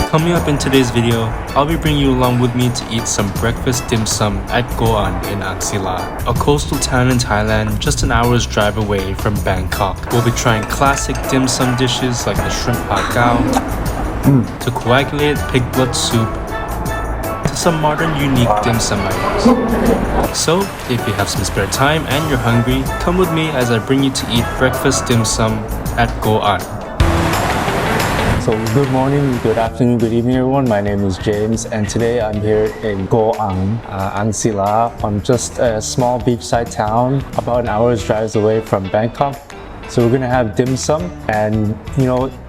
Coming up in today's video, I'll be bringing you along with me to eat some breakfast dim sum at Ko Aun Angsila, a coastal town in Thailand just an hour's drive away from Bangkok. We'll be trying classic dim sum dishes like the shrimp Hakao, to coagulated pig blood soup, to some modern unique dim sum items. So, if you have some spare time and you're hungry, come with me as I bring you to eat breakfast dim sum at Ko Aun. So good morning, good afternoon, good evening everyone. My name is James and today I'm here in Ko Aun Angsila on just a small beachside town about an hour's drive away from Bangkok. So we're gonna have dim sum, and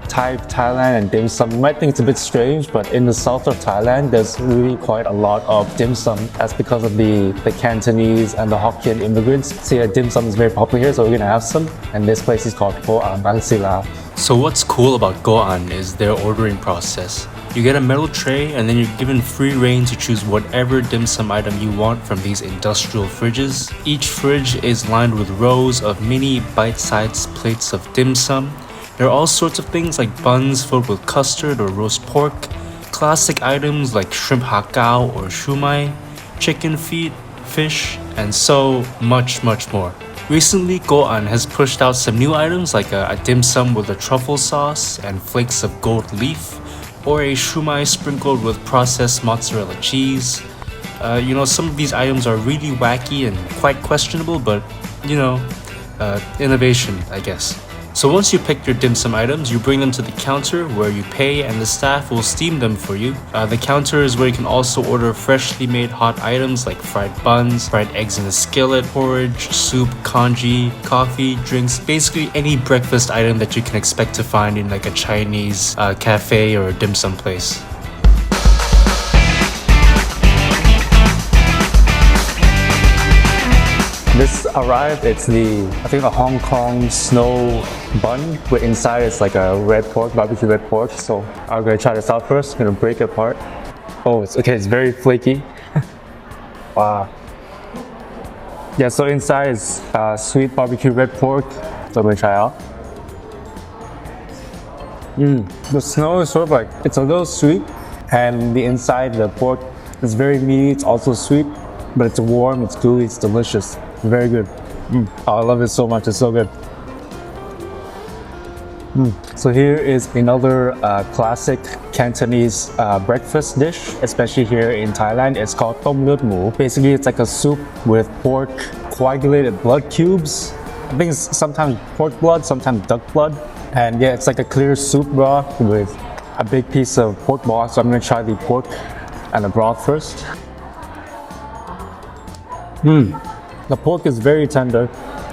Thailand and dim sum, you might think it's a bit strange, but in the south of Thailand there's really quite a lot of dim sum. That's because of the Cantonese and the Hokkien immigrants. So yeah, dim sum is very popular here, so we're gonna have some, and this place is called Ko Aun Angsila. So what's cool about Ko Aun is their ordering process. You get a metal tray and then you're given free reign to choose whatever dim sum item you want from these industrial fridges. Each fridge is lined with rows of mini bite-sized plates of dim sum. There are all sorts of things like buns filled with custard or roast pork, classic items like shrimp Hakao or Siu Mai, chicken feet, fish, and so much more. Recently, Ko Aun has pushed out some new items like a dim sum with a truffle sauce and flakes of gold leaf, or a Siu Mai sprinkled with processed mozzarella cheese. Some of these items are really wacky and quite questionable, but innovation, I guess. So once you pick your dim sum items, you bring them to the counter where you pay and the staff will steam them for you. The counter is where you can also order freshly made hot items like fried buns, fried eggs in a skillet, porridge, soup, congee, coffee, drinks, basically any breakfast item that you can expect to find in like a Chinese cafe or a dim sum place. This arrived, it's the Hong Kong snow bun, but inside it's like a barbecue red pork. So I'm gonna try this out first. I'm gonna break it apart. Oh, it's very flaky. Wow. Yeah, so inside is sweet barbecue red pork. So I'm gonna try out. The snow is it's a little sweet, and the inside, the pork, is very meaty. It's also sweet, but it's warm, it's gooey, it's delicious. Very good. Oh, I love it so much. It's so good. So here is another classic Cantonese breakfast dish, especially here in Thailand. It's called tom lut mu. Basically, it's like a soup with pork, coagulated blood cubes. I think it's sometimes pork blood, sometimes duck blood. And yeah, it's like a clear soup broth with a big piece of pork broth. So I'm gonna try the pork and the broth first. The pork is very tender,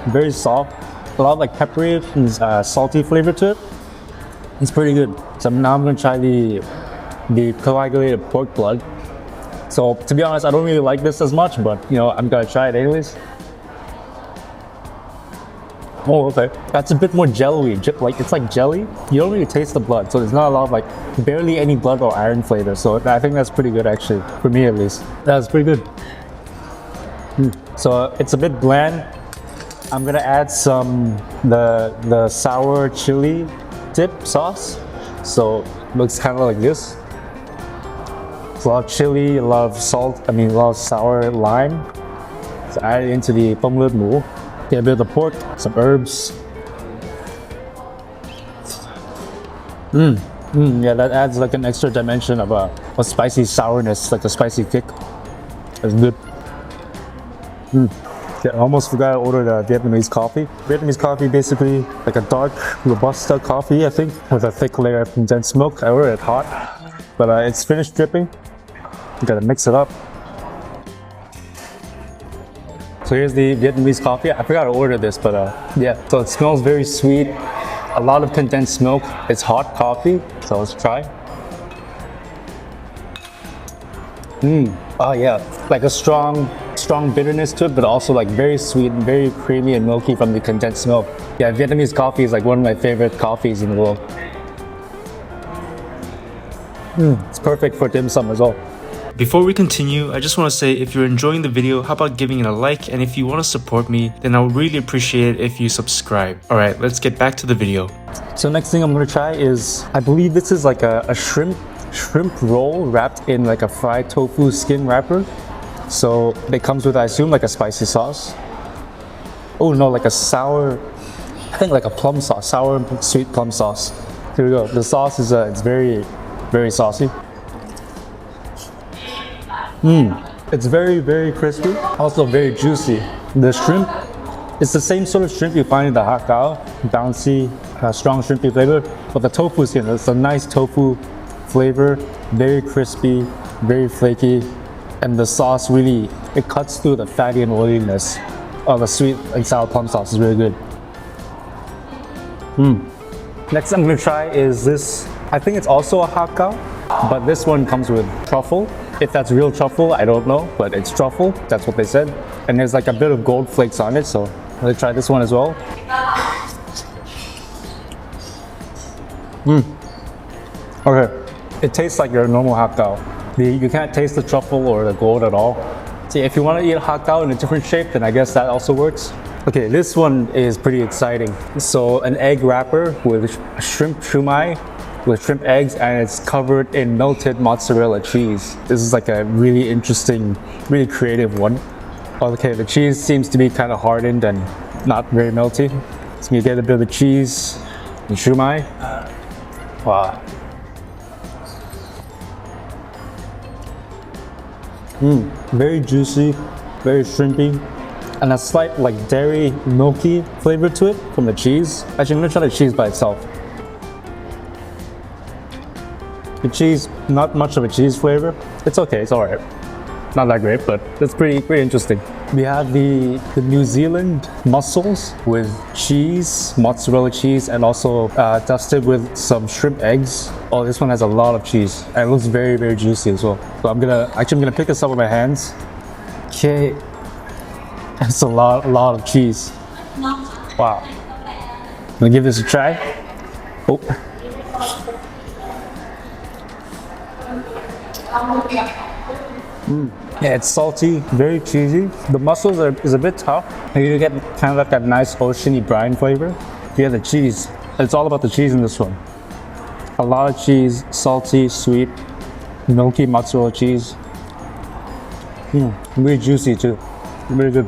very soft, a lot of peppery and salty flavor to it. It's pretty good. So now I'm gonna try the coagulated pork blood. So to be honest, I don't really like this as much, but I'm gonna try it anyways. Oh, okay. That's a bit more jelly-y. It's like jelly. You don't really taste the blood, so there's not a lot of barely any blood or iron flavor. So I think that's pretty good actually, for me at least. That's pretty good. So it's a bit bland. I'm gonna add some the sour chili dip sauce. So it looks kind of like this. It's a lot of chili, a lot of salt. A lot of sour lime. So add it into the tom lut mu. Get a bit of the pork, some herbs. Yeah, that adds an extra dimension of a spicy sourness, a spicy kick. That's good. Yeah, I almost forgot to order the Vietnamese coffee. Vietnamese coffee, basically like a dark Robusta coffee, I think, with a thick layer of condensed milk. I ordered it hot, but it's finished dripping. You gotta mix it up. So here's the Vietnamese coffee. I forgot to order this, but yeah. So it smells very sweet. A lot of condensed milk. It's hot coffee, so let's try. Oh yeah, like a strong bitterness to it, but also very sweet, very creamy and milky from the condensed milk. Yeah, Vietnamese coffee is one of my favorite coffees in the world. It's perfect for dim sum as well. Before we continue, I just want to say if you're enjoying the video, how about giving it a like, and if you want to support me, then I would really appreciate it if you subscribe. Alright, let's get back to the video. So next thing I'm going to try is, I believe this is like a shrimp shrimp roll wrapped in like a fried tofu skin wrapper. So it comes with, I assume, like a spicy sauce. Oh no, like a sour, I think like a plum sauce, sour and sweet plum sauce. Here we go. The sauce is it's very, very saucy. It's very, very crispy. Also very juicy. The shrimp, it's the same sort of shrimp you find in the Hakao, bouncy, strong shrimpy flavor. But the tofu skin, it's a nice tofu flavor, very crispy, very flaky. And the sauce really, it cuts through the fatty and oiliness of the sweet and sour plum sauce. Is really good. Next I'm gonna try is this, I think it's also a Hakao, but this one comes with truffle. If that's real truffle, I don't know, but it's truffle, that's what they said. And there's like a bit of gold flakes on it, so I'm gonna try this one as well. Okay, it tastes like your normal Hakao. You can't taste the truffle or the gold at all. See, if you want to eat Hakao in a different shape, then I guess that also works. Okay, this one is pretty exciting. So an egg wrapper with shrimp Siu Mai, with shrimp eggs, and it's covered in melted mozzarella cheese. This is like a really interesting, really creative one. Okay, the cheese seems to be kind of hardened and not very melty. So you get a bit of the cheese and Siu Mai. Wow. Very juicy, very shrimpy, and a slight like dairy milky flavor to it from the cheese. Actually, I'm gonna try the cheese by itself. The cheese, not much of a cheese flavor. It's okay, it's alright. Not that great, but it's pretty interesting. We have the New Zealand mussels with cheese, mozzarella cheese, and also dusted with some shrimp eggs. Oh, this one has a lot of cheese, and it looks very, very juicy as well. So I'm gonna pick this up with my hands. Okay, that's a lot of cheese. Wow. I'm gonna give this a try. Oh. Yeah, it's salty, very cheesy. The mussels is a bit tough. You get kind of like that nice oceany brine flavor. You have the cheese. It's all about the cheese in this one. A lot of cheese, salty, sweet, milky mozzarella cheese. Really juicy too. Really good.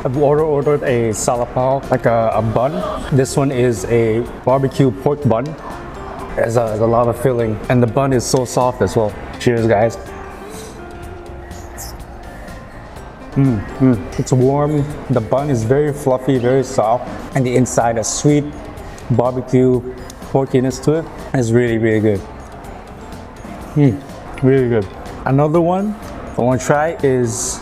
I've ordered a salapao, like a bun. This one is a barbecue pork bun. There's a lot of filling, and the bun is so soft as well. Cheers, guys. It's warm. The bun is very fluffy, very soft, and the inside a sweet barbecue porkiness to it. It's really, really good. Really good. Another one I want to try is,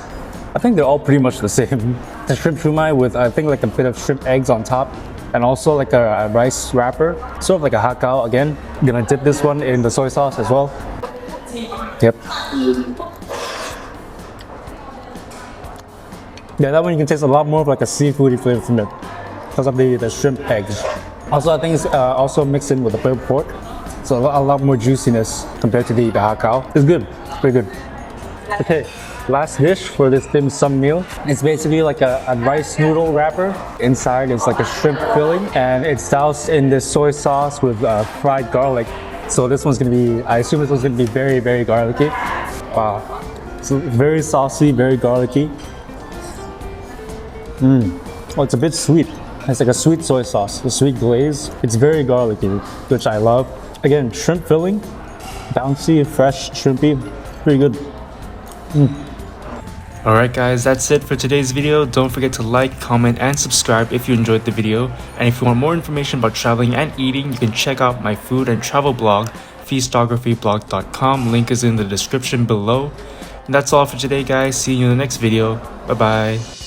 I think they're all pretty much the same. The shrimp Siu Mai with, I think, like a bit of shrimp eggs on top, and also like a rice wrapper, sort of like a Hakao again. I'm gonna dip this one in the soy sauce as well. Yep. Yeah, that one you can taste a lot more of like a seafoody flavor from it because of the shrimp eggs. Also, I think it's also mixed in with the pulled pork, so a lot more juiciness compared to the Hakao. It's good, pretty good. Okay, last dish for this dim sum meal. It's basically like a rice noodle wrapper. Inside it's like a shrimp filling, and it's doused in this soy sauce with fried garlic. So this one's gonna be, I assume this one's gonna be very, very garlicky. Wow, so very saucy, very garlicky. Oh, it's a bit sweet. It's like a sweet soy sauce, a sweet glaze. It's very garlicky, which I love. Again, shrimp filling, bouncy, fresh, shrimpy, pretty good. Alright guys, that's it for today's video. Don't forget to like, comment, and subscribe if you enjoyed the video. And if you want more information about traveling and eating, you can check out my food and travel blog, feastographyblog.com. Link is in the description below. And that's all for today guys. See you in the next video. Bye bye.